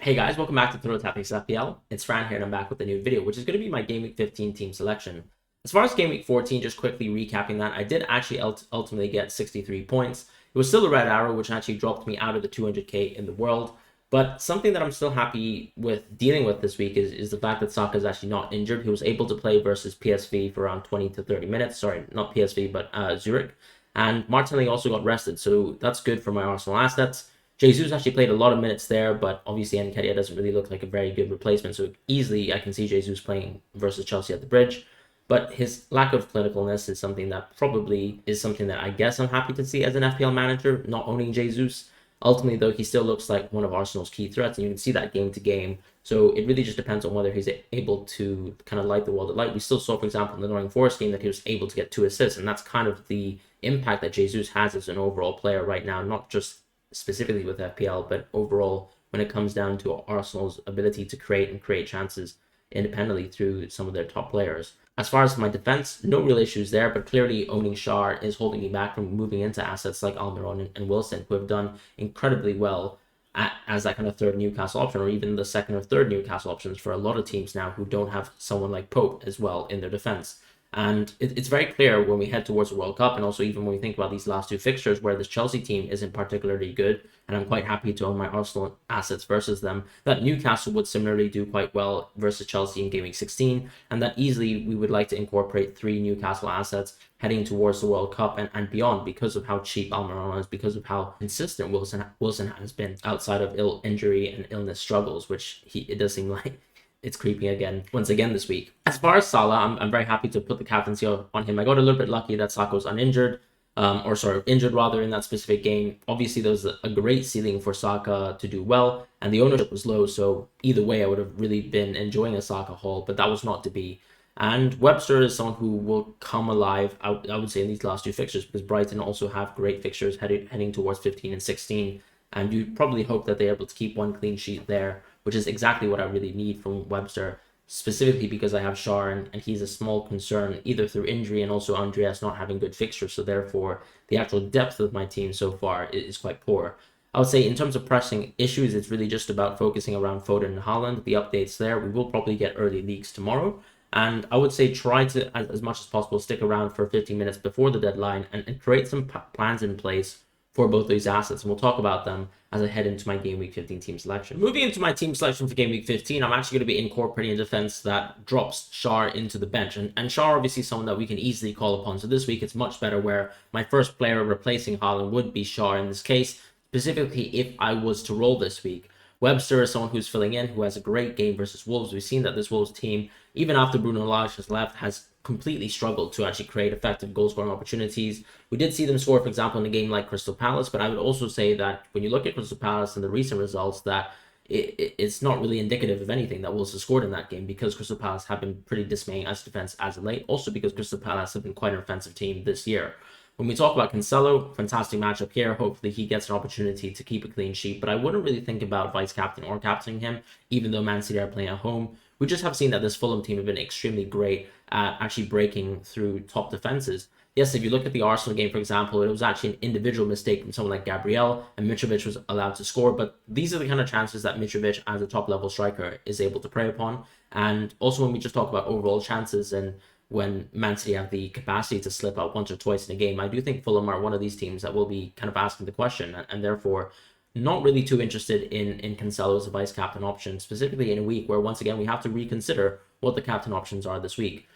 Hey guys, welcome back to Throw Tactics FPL. It's Fran here and I'm back with a new video, which is going to be my Game Week 15 team selection. As far as Game Week 14, just quickly recapping that, I did actually ultimately get 63 points. It was still a red arrow, which actually dropped me out of the 200k in the world. But something that I'm still happy with dealing with this week is the fact that Saka is actually not injured. He was able to play versus PSV for around 20 to 30 minutes. Sorry, not PSV, but Zurich. And Martinelli also got rested, so that's good for my Arsenal assets. Jesus actually played a lot of minutes there, but obviously Nketiah doesn't really look like a very good replacement. So easily I can see Jesus playing versus Chelsea at the bridge. But his lack of clinicalness is something that probably is something that I guess I'm happy to see as an FPL manager, not owning Jesus. Ultimately, though, he still looks like one of Arsenal's key threats, and you can see that game to game. So it really just depends on whether he's able to kind of light the world at light. We still saw, for example, in the Nottingham Forest game that he was able to get 2 assists, and that's kind of the impact that Jesus has as an overall player right now, not just specifically with FPL, but overall when it comes down to Arsenal's ability to create chances independently through some of their top players. As far as my defense, no real issues there, but clearly owning Shar is holding me back from moving into assets like Almiron and Wilson, who have done incredibly well as that kind of third Newcastle option, or even the second or third Newcastle options for a lot of teams now who don't have someone like Pope as well in their defense. And it's very clear when we head towards the World Cup, and also even when we think about these last two fixtures where this Chelsea team isn't particularly good, and I'm quite happy to own my Arsenal assets versus them, that Newcastle would similarly do quite well versus Chelsea in Game Week 16, and that easily we would like to incorporate 3 Newcastle assets heading towards the World Cup and beyond because of how cheap Almiron is, because of how consistent Wilson has been outside of injury and illness struggles, which it does seem like it's creeping again once again this week. As far as Salah, I'm very happy to put the captaincy on him. I got a little bit lucky that Saka was uninjured, injured rather in that specific game. Obviously, there was a great ceiling for Saka to do well, and the ownership was low. So either way, I would have really been enjoying a Saka haul, but that was not to be. And Webster is someone who will come alive, I would say, in these last 2 fixtures, because Brighton also have great fixtures heading towards 15 and 16. And you probably hope that they're able to keep 1 clean sheet there, which is exactly what I really need from Webster, specifically because I have Shar and he's a small concern either through injury and also Andreas not having good fixtures. So therefore, the actual depth of my team so far is quite poor. I would say in terms of pressing issues, it's really just about focusing around Foden and Haaland. The updates there, we will probably get early leaks tomorrow. And I would say try to, as much as possible, stick around for 15 minutes before the deadline and create some plans in place for both these assets, and we'll talk about them as I head into my Game Week 15 team selection. Moving into my team selection for Game Week 15, I'm actually going to be incorporating a defense that drops Shar into the bench, and Shar obviously someone that we can easily call upon. So this week it's much better where my first player replacing Haaland would be Shar in this case, specifically if I was to roll this week. Webster is someone who's filling in, who has a great game versus Wolves. We've seen that this Wolves team, even after Bruno Lage has left, has completely struggled to actually create effective goal-scoring opportunities. We did see them score, for example, in a game like Crystal Palace, but I would also say that when you look at Crystal Palace and the recent results, that it's not really indicative of anything that Wolves has scored in that game, because Crystal Palace have been pretty dismaying as defense as of late, also because Crystal Palace have been quite an offensive team this year. When we talk about Cancelo, fantastic matchup here. Hopefully he gets an opportunity to keep a clean sheet, but I wouldn't really think about vice captain or captaining him, even though Man City are playing at home. We just have seen that this Fulham team have been extremely great at actually breaking through top defenses. Yes, if you look at the Arsenal game, for example, it was actually an individual mistake from someone like Gabriel, and Mitrovic was allowed to score. But these are the kind of chances that Mitrovic, as a top-level striker, is able to prey upon. And also when we just talk about overall chances and when Man City have the capacity to slip out once or twice in a game, I do think Fulham are one of these teams that will be kind of asking the question, and therefore not really too interested in Cancelo as a vice captain option, specifically in a week where once again we have to reconsider what the captain options are this week.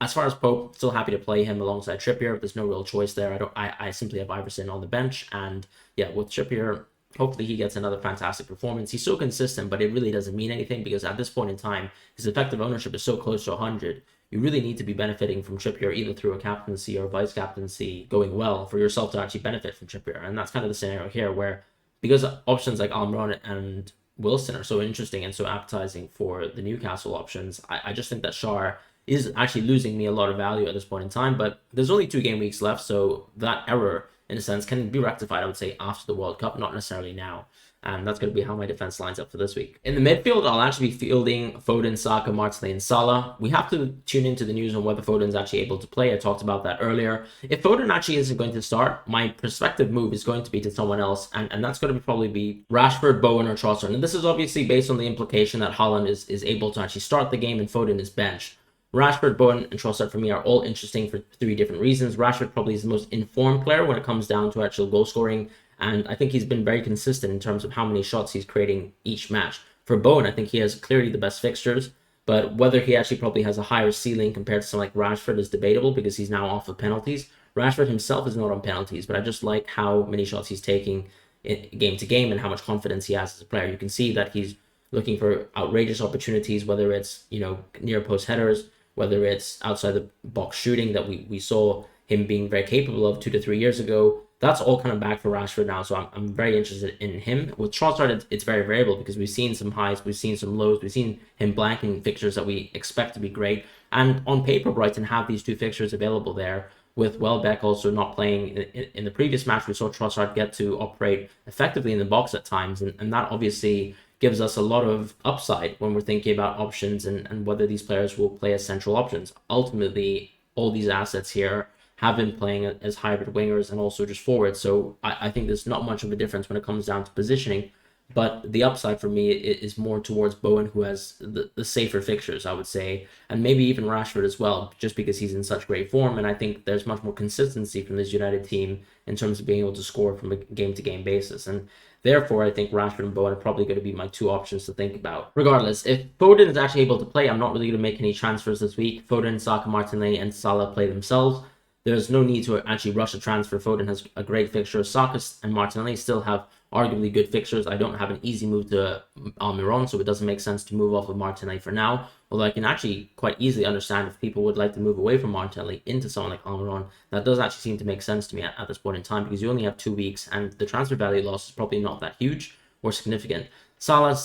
As far as Pope, still happy to play him alongside Trippier. There's no real choice there. I simply have Iverson on the bench, and yeah, with Trippier, hopefully he gets another fantastic performance. He's so consistent, but it really doesn't mean anything because at this point in time, his effective ownership is so close to 100. You really need to be benefiting from Trippier either through a captaincy or vice captaincy going well for yourself to actually benefit from Trippier. And that's kind of the scenario here where, because options like Almiron and Wilson are so interesting and so appetizing for the Newcastle options, I just think that Shar is actually losing me a lot of value at this point in time. But there's only 2 game weeks left, so that error, in a sense, can be rectified, I would say, after the World Cup, not necessarily now. And that's going to be how my defense lines up for this week. In the midfield, I'll actually be fielding Foden, Saka, Martinelli, and Salah. We have to tune into the news on whether Foden's actually able to play. I talked about that earlier. If Foden actually isn't going to start, my prospective move is going to be to someone else, and that's going to probably be Rashford, Bowen, or Trossard. And this is obviously based on the implication that Haaland is able to actually start the game and Foden is benched. Rashford, Bowen, and Trossard for me are all interesting for 3 different reasons. Rashford probably is the most informed player when it comes down to actual goal scoring, and I think he's been very consistent in terms of how many shots he's creating each match. For Bowen, I think he has clearly the best fixtures, but whether he actually probably has a higher ceiling compared to someone like Rashford is debatable because he's now off of penalties. Rashford himself is not on penalties, but I just like how many shots he's taking game to game and how much confidence he has as a player. You can see that he's looking for outrageous opportunities, whether it's, near post headers, whether it's outside the box shooting that we saw him being very capable of 2 to 3 years ago. That's all kind of back for Rashford now, so I'm very interested in him. With Trossard, it's very variable because we've seen some highs, we've seen some lows, we've seen him blanking fixtures that we expect to be great. And on paper, Brighton have these 2 fixtures available there, with Welbeck also not playing in the previous match. We saw Trossard get to operate effectively in the box at times, and that obviously gives us a lot of upside when we're thinking about options and whether these players will play as central options. Ultimately, all these assets here have been playing as hybrid wingers and also just forwards. So I think there's not much of a difference when it comes down to positioning. But the upside for me is more towards Bowen, who has the safer fixtures, I would say, and maybe even Rashford as well, just because he's in such great form. And I think there's much more consistency from this United team in terms of being able to score from a game-to-game basis. And therefore, I think Rashford and Bowen are probably going to be my 2 options to think about. Regardless, if Foden is actually able to play, I'm not really going to make any transfers this week. Foden, Saka, Martinelli, and Salah play themselves. There's no need to actually rush a transfer. Foden has a great fixture. Saka and Martinelli still have arguably good fixtures. I don't have an easy move to Almiron, so it doesn't make sense to move off of Martinelli for now. Although I can actually quite easily understand if people would like to move away from Martinelli into someone like Almiron. That does actually seem to make sense to me at this point in time because you only have 2 weeks and the transfer value loss is probably not that huge or significant. Salah is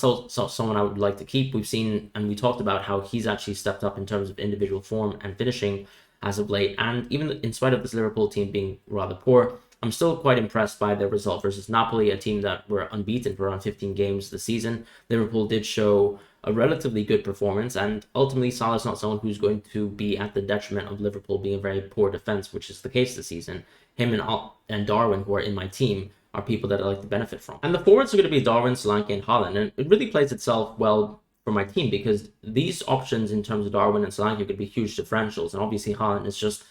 someone I would like to keep. We've seen and we talked about how he's actually stepped up in terms of individual form and finishing as of late, and even in spite of this Liverpool team being rather poor, I'm still quite impressed by their result versus Napoli, a team that were unbeaten for around 15 games this season. Liverpool did show a relatively good performance, and ultimately Salah's not someone who's going to be at the detriment of Liverpool being a very poor defense, which is the case this season. Him and Darwin, who are in my team, are people that I like to benefit from. And the forwards are going to be Darwin, Solanke, and Haaland, and it really plays itself well for my team because these options in terms of Darwin and Solanke could be huge differentials, and obviously Haaland is just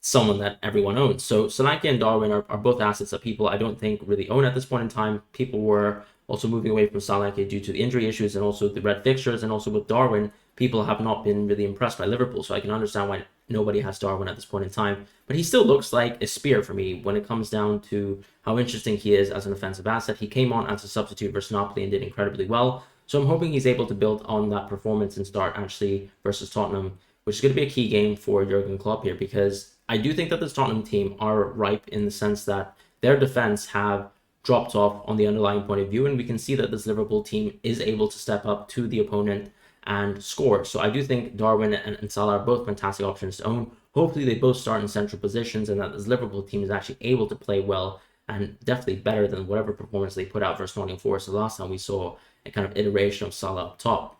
someone that everyone owns. So Solanke and Darwin are both assets that people I don't think really own at this point in time. People were also moving away from Solanke due to the injury issues and also the red fixtures, and also with Darwin, people have not been really impressed by Liverpool, so I can understand why nobody has Darwin at this point in time. But he still looks like a spear for me when it comes down to how interesting he is as an offensive asset. He came on as a substitute versus Napoli and did incredibly well. So I'm hoping he's able to build on that performance and start actually versus Tottenham, which is going to be a key game for Jurgen Klopp here because I do think that this Tottenham team are ripe in the sense that their defense have dropped off on the underlying point of view, and we can see that this Liverpool team is able to step up to the opponent and score. So I do think Darwin and Salah are both fantastic options to own. Hopefully they both start in central positions and that this Liverpool team is actually able to play well and definitely better than whatever performance they put out versus Nottingham Forest the last time we saw a kind of iteration of Salah up top.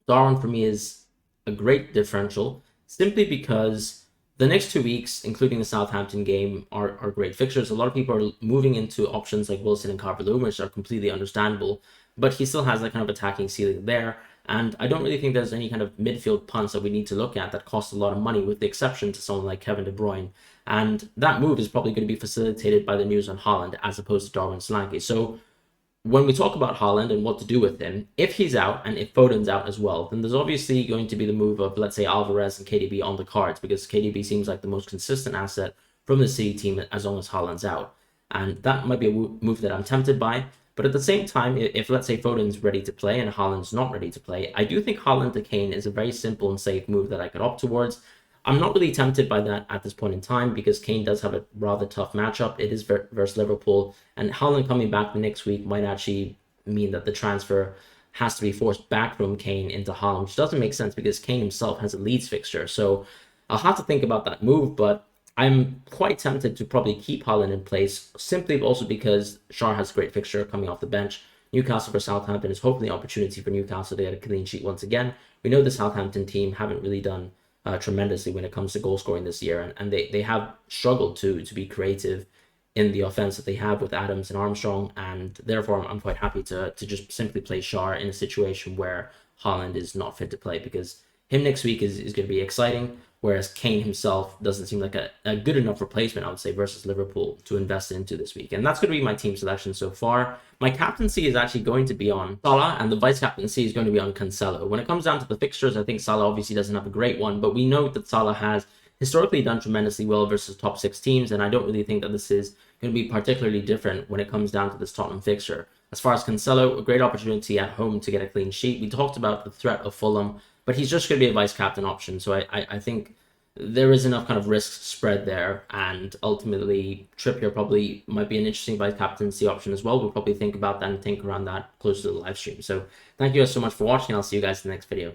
Darwin for me is a great differential simply because the next 2 weeks, including the Southampton game, are great fixtures. A lot of people are moving into options like Wilson and Calvert-Lewin, which are completely understandable, but he still has that kind of attacking ceiling there. And I don't really think there's any kind of midfield punts that we need to look at that cost a lot of money, with the exception to someone like Kevin De Bruyne. And that move is probably going to be facilitated by the news on Haaland as opposed to Darwin Solanke. So when we talk about Haaland and what to do with him, if he's out and if Foden's out as well, then there's obviously going to be the move of, let's say, Alvarez and KDB on the cards, because KDB seems like the most consistent asset from the City team as long as Haaland's out. And that might be a move that I'm tempted by. But at the same time, if let's say Foden's ready to play and Haaland's not ready to play, I do think Haaland to Kane is a very simple and safe move that I could opt towards. I'm not really tempted by that at this point in time because Kane does have a rather tough matchup. It is versus Liverpool, and Haaland coming back the next week might actually mean that the transfer has to be forced back from Kane into Haaland, which doesn't make sense because Kane himself has a Leeds fixture. So I'll have to think about that move, but I'm quite tempted to probably keep Haaland in place, simply also because Shar has a great fixture coming off the bench. Newcastle for Southampton is hopefully an opportunity for Newcastle to get a clean sheet once again. We know the Southampton team haven't really done tremendously when it comes to goal scoring this year, and they have struggled to be creative in the offense that they have with Adams and Armstrong, and therefore I'm quite happy to just simply play Shar in a situation where Haaland is not fit to play, because him next week is going to be exciting, whereas Kane himself doesn't seem like a good enough replacement, I would say, versus Liverpool to invest into this week. And that's going to be my team selection so far. My captaincy is actually going to be on Salah, and the vice captaincy is going to be on Cancelo. When it comes down to the fixtures, I think Salah obviously doesn't have a great one, but we know that Salah has historically done tremendously well versus top 6 teams, and I don't really think that this is going to be particularly different when it comes down to this Tottenham fixture. As far as Cancelo, a great opportunity at home to get a clean sheet. We talked about the threat of Fulham, but he's just going to be a vice captain option, so I think there is enough kind of risk spread there, and ultimately Trippier probably might be an interesting vice captaincy option as well. We'll probably think about that and think around that close to the live stream. So thank you guys so much for watching. I'll see you guys in the next video.